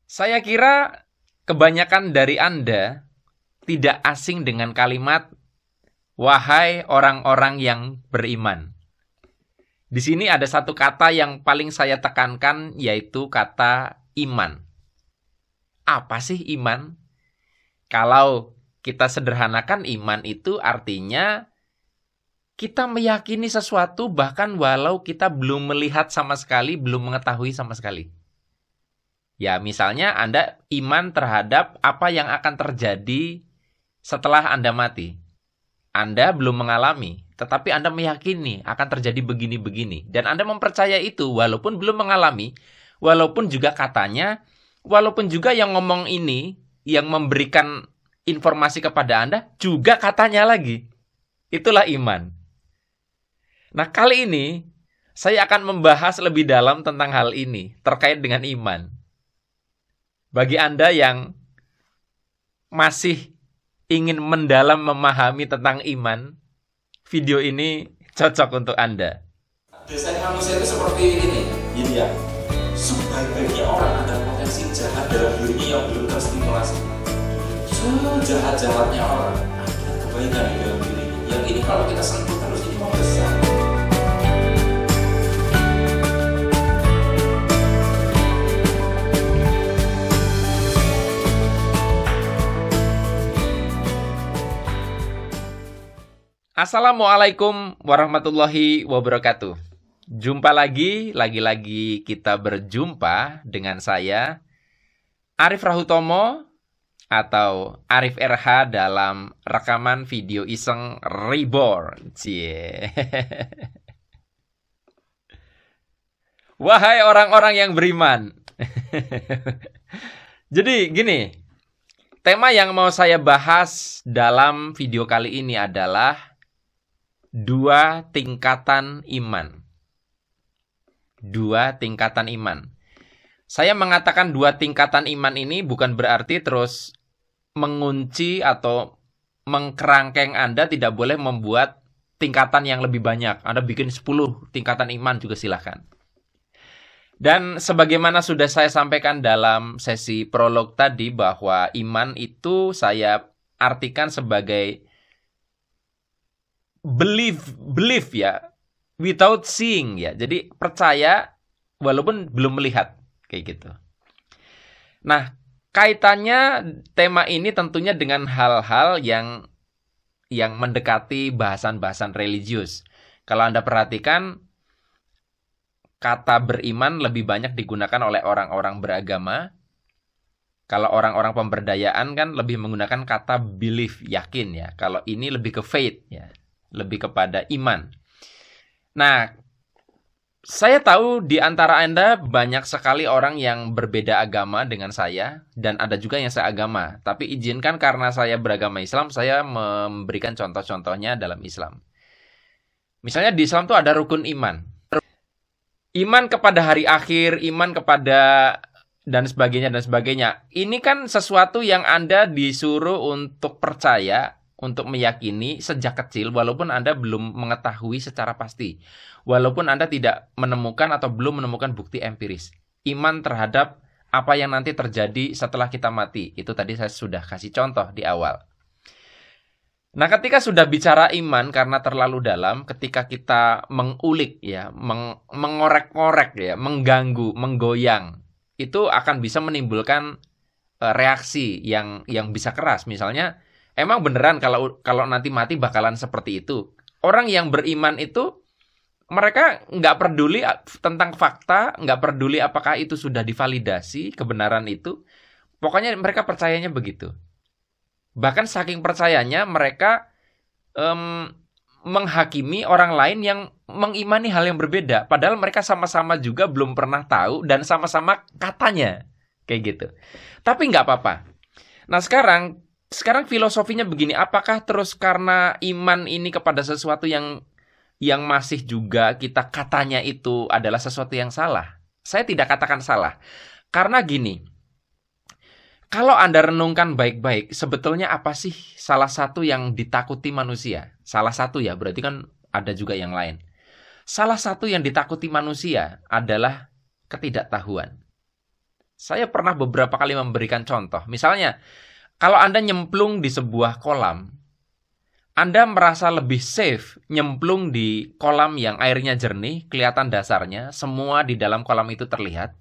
Saya kira kebanyakan dari Anda tidak asing dengan kalimat "Wahai orang-orang yang beriman". Di sini ada satu kata yang paling saya tekankan, yaitu kata iman. Apa sih iman? Kalau kita sederhanakan, iman itu artinya kita meyakini sesuatu bahkan walau kita belum melihat sama sekali, belum mengetahui sama sekali. Ya, misalnya Anda iman terhadap apa yang akan terjadi setelah Anda mati. Anda belum mengalami, tetapi Anda meyakini akan terjadi begini-begini. Dan Anda mempercayai itu walaupun belum mengalami, walaupun juga katanya, walaupun juga yang ngomong ini, yang memberikan informasi kepada Anda, juga katanya lagi. Itulah iman. Nah, kali ini saya akan membahas lebih dalam tentang hal ini, terkait dengan iman. Bagi Anda yang masih ingin mendalam memahami tentang iman, video ini cocok untuk Anda. Biasanya manusia itu seperti ini ya. Sebaik-baiknya orang ada potensi jahat dalam dirinya yang belum terstimulasi. Sejahat-jahatnya orang ada kebaikan di dalam dirinya. Yang ini kalau kita sentuh terus ini mau besar. Assalamualaikum warahmatullahi wabarakatuh. Jumpa lagi kita berjumpa dengan saya, Arif Rahutomo atau Arif RH dalam rekaman video iseng Reborn. Cie. Wahai orang-orang yang beriman. Jadi gini, tema yang mau saya bahas dalam video kali ini adalah 2 tingkatan iman. 2 tingkatan iman. Saya mengatakan 2 tingkatan iman ini bukan berarti terus mengunci atau mengkerangkeng Anda tidak boleh membuat tingkatan yang lebih banyak. Anda bikin 10 tingkatan iman juga silahkan. Dan sebagaimana sudah saya sampaikan dalam sesi prolog tadi, bahwa iman itu saya artikan sebagai believe ya, without seeing ya. Jadi percaya walaupun belum melihat, kayak gitu. Nah, kaitannya tema ini tentunya dengan hal-hal yang mendekati bahasan-bahasan religius. Kalau Anda perhatikan, kata beriman lebih banyak digunakan oleh orang-orang beragama. Kalau orang-orang pemberdayaan kan lebih menggunakan kata belief, yakin ya. Kalau ini lebih ke faith ya, lebih kepada iman. Nah, saya tahu di antara Anda banyak sekali orang yang berbeda agama dengan saya, dan ada juga yang seagama. Tapi izinkan, karena saya beragama Islam, saya memberikan contoh-contohnya dalam Islam. Misalnya di Islam tuh ada rukun iman. Iman kepada hari akhir, iman kepada dan sebagainya dan sebagainya. Ini kan sesuatu yang Anda disuruh untuk percaya, untuk meyakini sejak kecil, walaupun Anda belum mengetahui secara pasti, walaupun Anda tidak menemukan atau belum menemukan bukti empiris. Iman terhadap apa yang nanti terjadi setelah kita mati. Itu tadi saya sudah kasih contoh di awal. Nah, ketika sudah bicara iman, karena terlalu dalam, ketika kita mengulik ya, mengorek-ngorek ya, mengganggu, menggoyang, itu akan bisa menimbulkan reaksi yang bisa keras. Misalnya, emang beneran kalau nanti mati bakalan seperti itu? Orang yang beriman itu, mereka nggak peduli tentang fakta, nggak peduli apakah itu sudah divalidasi, kebenaran itu. Pokoknya mereka percayanya begitu. Bahkan saking percayanya, mereka menghakimi orang lain yang mengimani hal yang berbeda. Padahal mereka sama-sama juga belum pernah tahu, dan sama-sama katanya. Kayak gitu. Tapi nggak apa-apa. Nah, sekarang filosofinya begini, apakah terus karena iman ini kepada sesuatu yang masih juga kita katanya itu adalah sesuatu yang salah? Saya tidak katakan salah. Karena gini, kalau Anda renungkan baik-baik, sebetulnya apa sih salah satu yang ditakuti manusia? Salah satu ya, berarti kan ada juga yang lain. Salah satu yang ditakuti manusia adalah ketidaktahuan. Saya pernah beberapa kali memberikan contoh. Misalnya, kalau Anda nyemplung di sebuah kolam, Anda merasa lebih safe nyemplung di kolam yang airnya jernih, kelihatan dasarnya, semua di dalam kolam itu terlihat,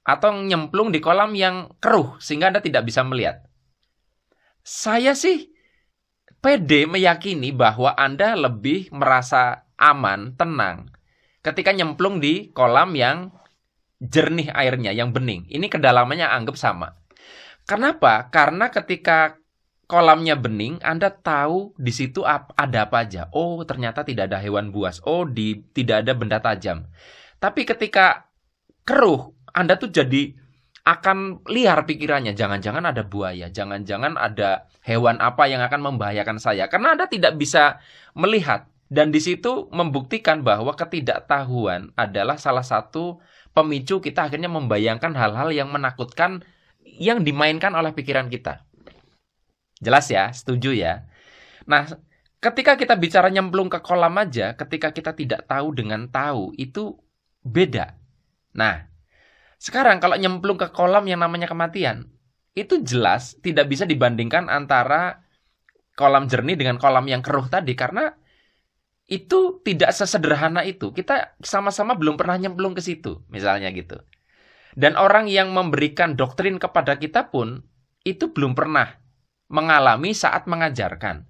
atau nyemplung di kolam yang keruh, sehingga Anda tidak bisa melihat. Saya sih pede meyakini bahwa Anda lebih merasa aman, tenang, ketika nyemplung di kolam yang jernih airnya, yang bening. Ini kedalamannya anggap sama. Kenapa? Karena ketika kolamnya bening, Anda tahu di situ ada apa aja. Oh, ternyata tidak ada hewan buas. Oh, tidak ada benda tajam. Tapi ketika keruh, Anda tuh jadi akan liar pikirannya. Jangan-jangan ada buaya. Jangan-jangan ada hewan apa yang akan membahayakan saya. Karena Anda tidak bisa melihat. Dan di situ membuktikan bahwa ketidaktahuan adalah salah satu pemicu kita akhirnya membayangkan hal-hal yang menakutkan yang dimainkan oleh pikiran kita. Jelas ya? Setuju ya? Nah, ketika kita bicara nyemplung ke kolam aja, ketika kita tidak tahu dengan tahu, itu beda. Nah, sekarang kalau nyemplung ke kolam yang namanya kematian, itu jelas tidak bisa dibandingkan antara kolam jernih dengan kolam yang keruh tadi, karena itu tidak sesederhana itu. Kita sama-sama belum pernah nyemplung ke situ, misalnya gitu. Dan orang yang memberikan doktrin kepada kita pun, itu belum pernah mengalami saat mengajarkan.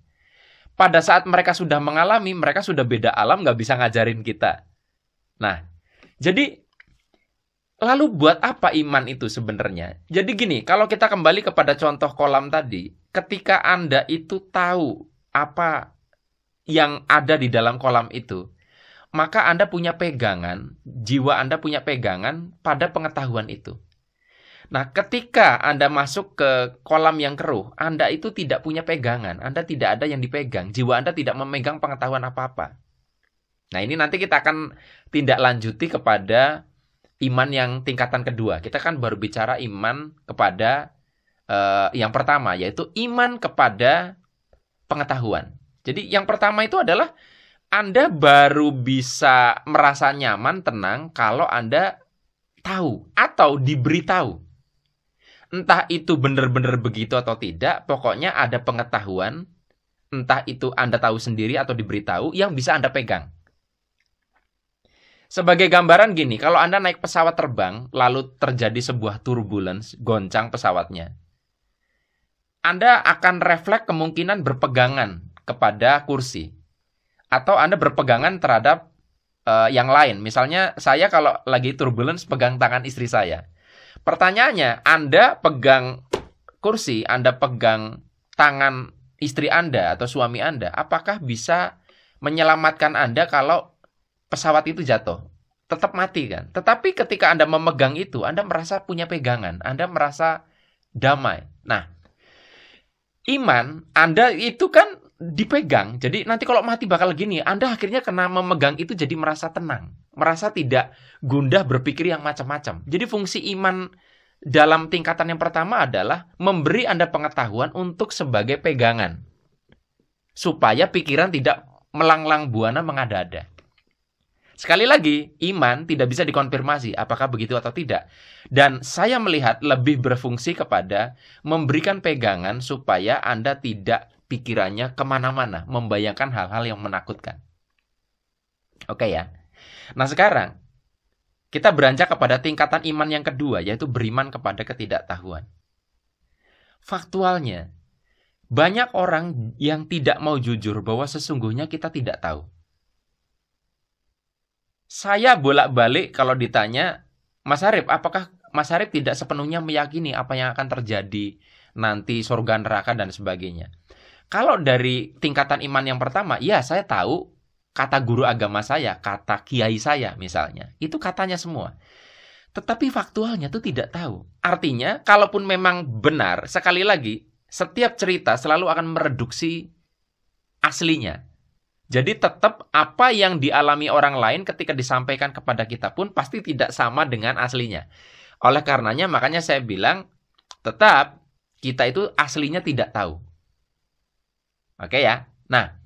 Pada saat mereka sudah mengalami, mereka sudah beda alam, nggak bisa ngajarin kita. Nah, jadi lalu buat apa iman itu sebenarnya? Jadi gini, kalau kita kembali kepada contoh kolam tadi, ketika Anda itu tahu apa yang ada di dalam kolam itu, maka Anda punya pegangan, jiwa Anda punya pegangan pada pengetahuan itu. Nah, ketika Anda masuk ke kolam yang keruh, Anda itu tidak punya pegangan, Anda tidak ada yang dipegang, jiwa Anda tidak memegang pengetahuan apa-apa. Nah, ini nanti kita akan tindak lanjuti kepada iman yang tingkatan kedua. Kita kan baru bicara iman kepada yang pertama, yaitu iman kepada pengetahuan. Jadi yang pertama itu adalah Anda baru bisa merasa nyaman, tenang kalau Anda tahu atau diberitahu. Entah itu benar-benar begitu atau tidak, pokoknya ada pengetahuan, entah itu Anda tahu sendiri atau diberitahu, yang bisa Anda pegang. Sebagai gambaran gini, kalau Anda naik pesawat terbang, lalu terjadi sebuah turbulence, goncang pesawatnya, Anda akan refleks kemungkinan berpegangan kepada kursi. Atau Anda berpegangan terhadap yang lain. Misalnya saya kalau lagi turbulence pegang tangan istri saya. Pertanyaannya, Anda pegang kursi, Anda pegang tangan istri Anda atau suami Anda, apakah bisa menyelamatkan Anda kalau pesawat itu jatuh? Tetap mati kan? Tetapi ketika Anda memegang itu, Anda merasa punya pegangan, Anda merasa damai. Nah, iman Anda itu kan dipegang. Jadi nanti kalau mati bakal gini, Anda akhirnya kena memegang itu jadi merasa tenang, merasa tidak gundah berpikir yang macam-macam. Jadi fungsi iman dalam tingkatan yang pertama adalah memberi Anda pengetahuan untuk sebagai pegangan, supaya pikiran tidak melanglang buana mengada-ada. Sekali lagi, iman tidak bisa dikonfirmasi apakah begitu atau tidak. Dan saya melihat lebih berfungsi kepada memberikan pegangan supaya Anda tidak pikirannya kemana-mana, membayangkan hal-hal yang menakutkan. Oke ya. Nah sekarang, kita beranjak kepada tingkatan iman yang kedua, yaitu beriman kepada ketidaktahuan. Faktualnya, banyak orang yang tidak mau jujur bahwa sesungguhnya kita tidak tahu. Saya bolak-balik kalau ditanya, Mas Arif, apakah Mas Arif tidak sepenuhnya meyakini apa yang akan terjadi nanti, surga, neraka, dan sebagainya? Kalau dari tingkatan iman yang pertama, ya saya tahu kata guru agama saya, kata kiai saya misalnya. Itu katanya semua. Tetapi faktualnya itu tidak tahu. Artinya, kalaupun memang benar, sekali lagi, setiap cerita selalu akan mereduksi aslinya. Jadi tetap apa yang dialami orang lain ketika disampaikan kepada kita pun pasti tidak sama dengan aslinya. Oleh karenanya, makanya saya bilang, tetap kita itu aslinya tidak tahu. Oke ya. Nah,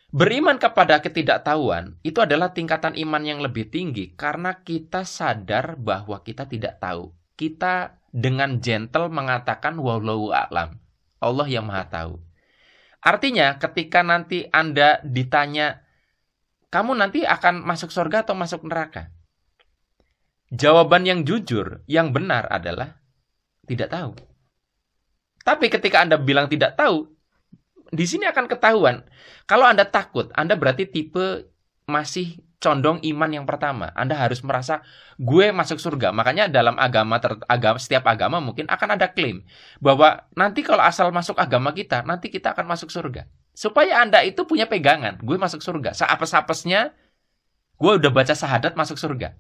beriman kepada ketidaktahuan itu adalah tingkatan iman yang lebih tinggi karena kita sadar bahwa kita tidak tahu. kita dengan gentle mengatakan wallahu a'lam. Allah yang Maha tahu. Artinya ketika nanti Anda ditanya, kamu nanti akan masuk surga atau masuk neraka? Jawaban yang jujur, yang benar adalah tidak tahu. Tapi ketika Anda bilang tidak tahu, di sini akan ketahuan. Kalau Anda takut, Anda berarti tipe masih condong iman yang pertama. Anda harus merasa gue masuk surga. Makanya dalam setiap agama mungkin akan ada klaim bahwa nanti kalau asal masuk agama kita, nanti kita akan masuk surga. Supaya Anda itu punya pegangan, gue masuk surga. Seapes-apesnya, gue udah baca syahadat masuk surga.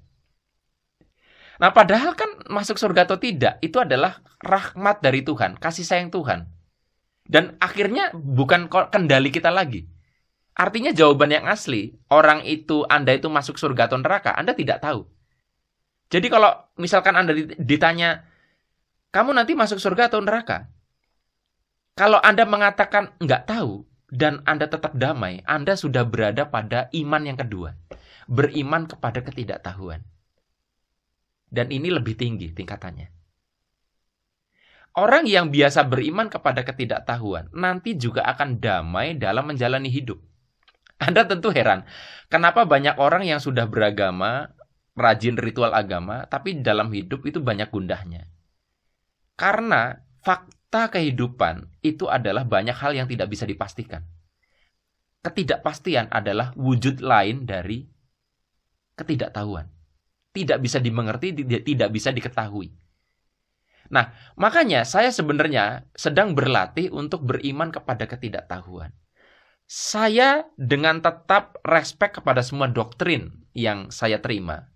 Nah, padahal kan masuk surga atau tidak, itu adalah rahmat dari Tuhan, kasih sayang Tuhan. Dan akhirnya bukan kendali kita lagi. Artinya jawaban yang asli, Anda itu masuk surga atau neraka, Anda tidak tahu. Jadi kalau misalkan Anda ditanya, kamu nanti masuk surga atau neraka? Kalau Anda mengatakan nggak tahu, dan Anda tetap damai, Anda sudah berada pada iman yang kedua. Beriman kepada ketidaktahuan. Dan ini lebih tinggi tingkatannya. Orang yang biasa beriman kepada ketidaktahuan, nanti juga akan damai dalam menjalani hidup. Anda tentu heran, kenapa banyak orang yang sudah beragama, rajin ritual agama, tapi dalam hidup itu banyak gundahnya. Karena fakta kehidupan itu adalah banyak hal yang tidak bisa dipastikan. Ketidakpastian adalah wujud lain dari ketidaktahuan. Tidak bisa dimengerti, tidak bisa diketahui. Nah, makanya saya sebenarnya sedang berlatih untuk beriman kepada ketidaktahuan. Saya dengan tetap respek kepada semua doktrin yang saya terima.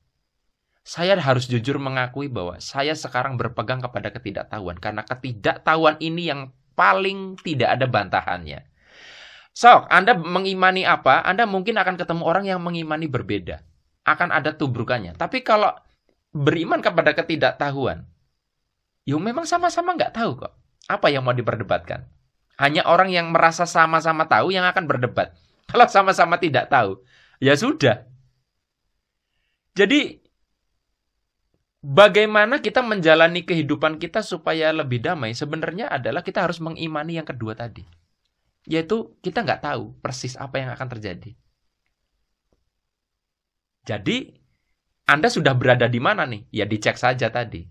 Saya harus jujur mengakui bahwa saya sekarang berpegang kepada ketidaktahuan. Karena ketidaktahuan ini yang paling tidak ada bantahannya. Sok, Anda mengimani apa, Anda mungkin akan ketemu orang yang mengimani berbeda. Akan ada tubrukannya. Tapi kalau beriman kepada ketidaktahuan, memang sama-sama nggak tahu kok. Apa yang mau diperdebatkan? Hanya orang yang merasa sama-sama tahu yang akan berdebat. Kalau sama-sama tidak tahu, ya sudah. Jadi, bagaimana kita menjalani kehidupan kita supaya lebih damai? Sebenarnya adalah kita harus mengimani yang kedua tadi. Yaitu kita nggak tahu persis apa yang akan terjadi. Jadi, Anda sudah berada di mana nih? Ya dicek saja tadi.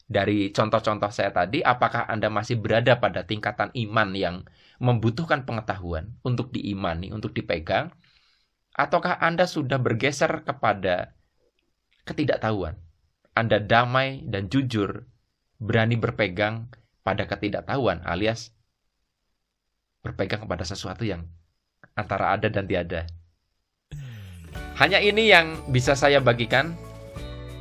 Dari contoh-contoh saya tadi, apakah Anda masih berada pada tingkatan iman yang membutuhkan pengetahuan untuk diimani, untuk dipegang? Ataukah Anda sudah bergeser kepada ketidaktahuan? Anda damai dan jujur, berani berpegang pada ketidaktahuan, alias berpegang kepada sesuatu yang antara ada dan tiada. Hanya ini yang bisa saya bagikan.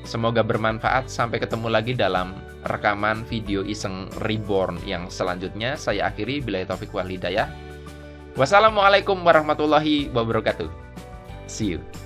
Semoga bermanfaat. Sampai ketemu lagi dalam rekaman video Iseng Reborn yang selanjutnya. Saya akhiri. Billahi taufiq wal hidayah. Wassalamualaikum warahmatullahi wabarakatuh. See you.